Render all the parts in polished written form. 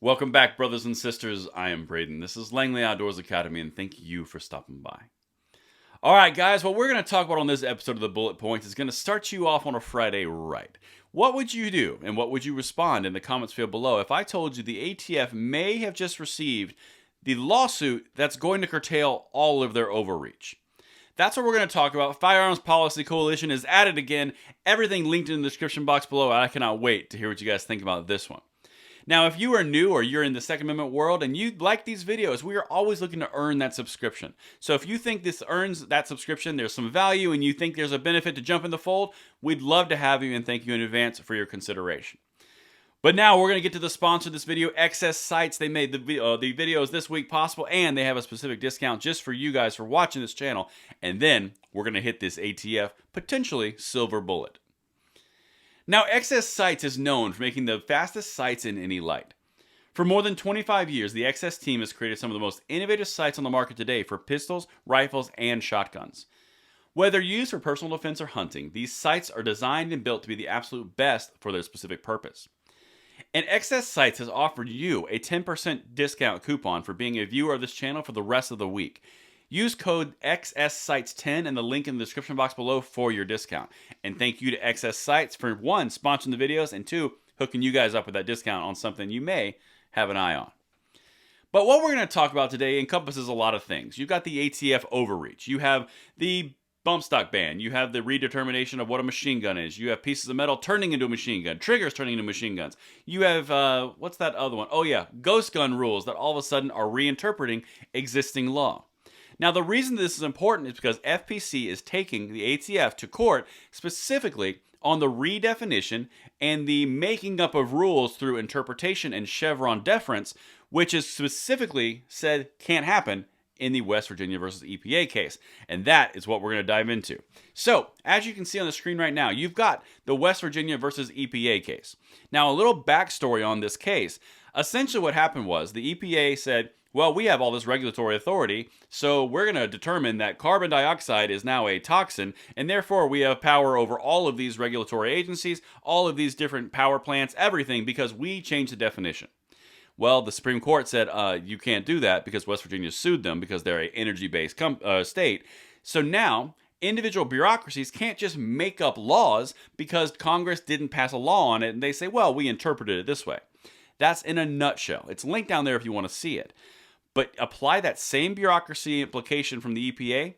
Welcome back, brothers and sisters. I am Braden. This is Langley Outdoors Academy, and thank you for stopping by. All right, guys, what we're going to talk about on this episode of the Bullet Points is going to start you off on a Friday right. What would you do, and what would you respond in the comments field below if I told you the ATF may have just received the lawsuit that's going to curtail all of their overreach? That's what we're going to talk about. Firearms Policy Coalition is at it again. Everything linked in the description box below. I cannot wait to hear what you guys think about this one. Now, if you are new or you're in the Second Amendment world and you like these videos, we are always looking to earn that subscription. So if you think this earns that subscription, there's some value, and you think there's a benefit to jump in the fold, we'd love to have you and thank you in advance for your consideration. But now we're going to get to the sponsor of this video, Excess Sights. They made the videos this week possible, and they have a specific discount just for you guys for watching this channel. And then we're going to hit this ATF, potentially silver bullet. Now, Excess Sights is known for making the fastest sights in any light. For more than 25 years, the Excess team has created some of the most innovative sights on the market today for pistols, rifles, and shotguns. Whether used for personal defense or hunting, these sights are designed and built to be the absolute best for their specific purpose. And Excess Sights has offered you a 10% discount coupon for being a viewer of this channel for the rest of the week. Use code XSSights10 in the link in the description box below for your discount. And thank you to Excess Sights for one, sponsoring the videos, and two, hooking you guys up with that discount on something you may have an eye on. But what we're going to talk about today encompasses a lot of things. You've got the ATF overreach. You have the bump stock ban. You have the redetermination of what a machine gun is. You have pieces of metal turning into a machine gun. Triggers turning into machine guns. You have, what's that other one? Oh yeah, ghost gun rules that all of a sudden are reinterpreting existing law. Now, the reason this is important is because FPC is taking the ATF to court specifically on the redefinition and the making up of rules through interpretation and Chevron deference, which is specifically said can't happen in the West Virginia versus EPA case. And that is what we're going to dive into. So, as you can see on the screen right now, you've got the West Virginia versus EPA case. Now, a little backstory on this case. Essentially what happened was the EPA said, well, we have all this regulatory authority, so we're going to determine that carbon dioxide is now a toxin, and therefore we have power over all of these regulatory agencies, all of these different power plants, everything, because we changed the definition. Well, the Supreme Court said you can't do that because West Virginia sued them because they're an energy-based state. So now, individual bureaucracies can't just make up laws because Congress didn't pass a law on it, and they say, well, we interpreted it this way. That's in a nutshell. It's linked down there if you want to see it. But apply that same bureaucracy implication from the EPA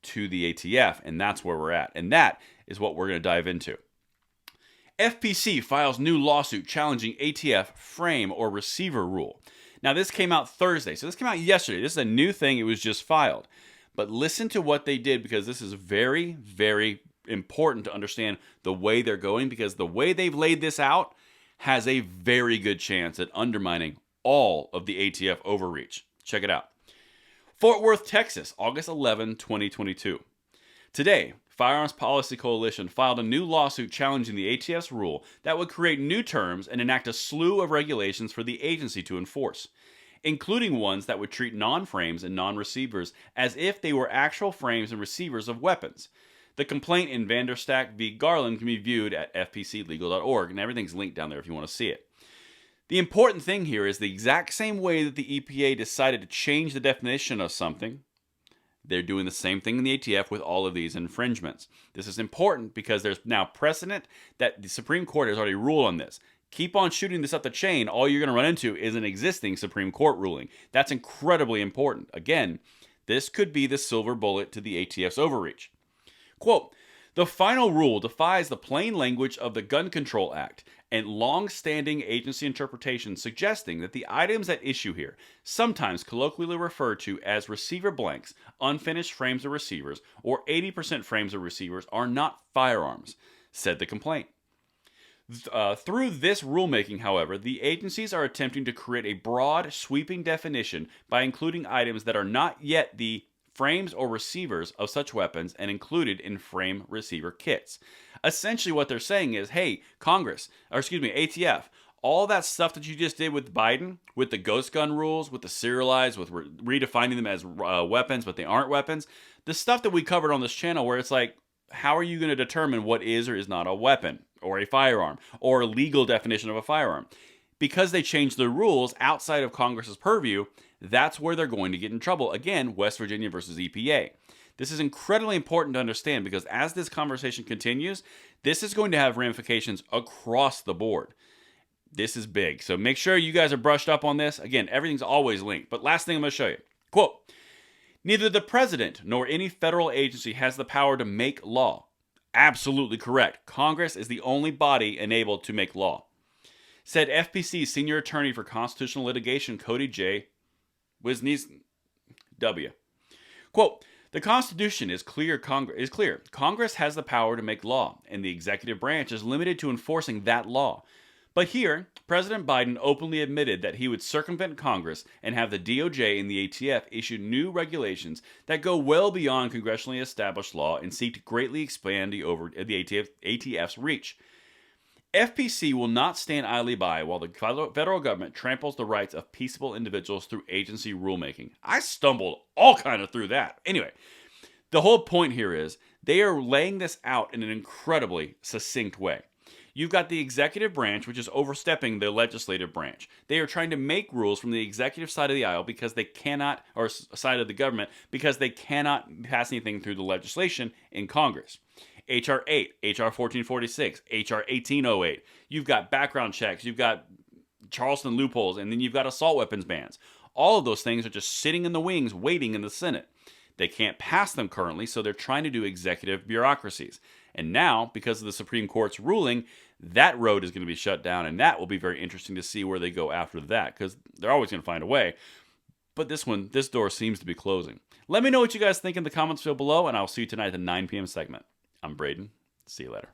to the ATF, and that's where we're at. And that is what we're going to dive into. FPC files new lawsuit challenging ATF frame or receiver rule. Now, this came out Thursday, so this came out yesterday. This is a new thing. It was just filed. But listen to what they did, because this is very, very important to understand the way they're going, because the way they've laid this out has a very good chance at undermining all of the ATF overreach. Check it out. Fort Worth, Texas, August 11, 2022. Today, Firearms Policy Coalition filed a new lawsuit challenging the ATF's rule that would create new terms and enact a slew of regulations for the agency to enforce, including ones that would treat non-frames and non-receivers as if they were actual frames and receivers of weapons. The complaint in Vanderstack v. Garland can be viewed at fpclegal.org, and everything's linked down there if you want to see it. The important thing here is the exact same way that the EPA decided to change the definition of something, they're doing the same thing in the ATF with all of these infringements. This is important because there's now precedent that the Supreme Court has already ruled on this. Keep on shooting this up the chain, all you're going to run into is an existing Supreme Court ruling. That's incredibly important. Again, this could be the silver bullet to the ATF's overreach. Quote, the final rule defies the plain language of the Gun Control Act and long-standing agency interpretation suggesting that the items at issue here, sometimes colloquially referred to as receiver blanks, unfinished frames of receivers, or 80% frames of receivers, are not firearms, said the complaint. Through this rulemaking, however, the agencies are attempting to create a broad, sweeping definition by including items that are not yet the frames or receivers of such weapons and included in frame receiver kits. Essentially what they're saying is, hey, ATF, all that stuff that you just did with Biden, with the ghost gun rules, with the serialized, with redefining them as weapons, but they aren't weapons, the stuff that we covered on this channel where it's like, how are you going to determine what is or is not a weapon or a firearm or a legal definition of a firearm? because they changed the rules outside of Congress's purview, that's where they're going to get in trouble. Again, West Virginia versus EPA. This is incredibly important to understand because as this conversation continues, this is going to have ramifications across the board. This is big. So make sure you guys are brushed up on this. Again, everything's always linked. But last thing I'm going to show you. Quote, neither the president nor any federal agency has the power to make law. Absolutely correct. Congress is the only body enabled to make law. Said FPC Senior Attorney for Constitutional Litigation Cody J. Wisniewski W. Quote, the Constitution is clear. Congress has the power to make law, and the executive branch is limited to enforcing that law. But here, President Biden openly admitted that he would circumvent Congress and have the DOJ and the ATF issue new regulations that go well beyond congressionally established law and seek to greatly expand the ATF's reach. FPC will not stand idly by while the federal government tramples the rights of peaceable individuals through agency rulemaking. I stumbled all kind of through that. Anyway, the whole point here is they are laying this out in an incredibly succinct way. You've got the executive branch, which is overstepping the legislative branch. They are trying to make rules from the executive side of the aisle because they cannot, or side of the government, because they cannot pass anything through the legislation in Congress. H.R. 8, H.R. 1446, H.R. 1808. You've got background checks, you've got Charleston loopholes, and then you've got assault weapons bans. All of those things are just sitting in the wings waiting in the Senate. They can't pass them currently, so they're trying to do executive bureaucracies. And now, because of the Supreme Court's ruling, that road is going to be shut down, and that will be very interesting to see where they go after that, because they're always going to find a way. But this door seems to be closing. Let me know what you guys think in the comments field below, and I'll see you tonight at the 9 p.m. segment. I'm Braden. See you later.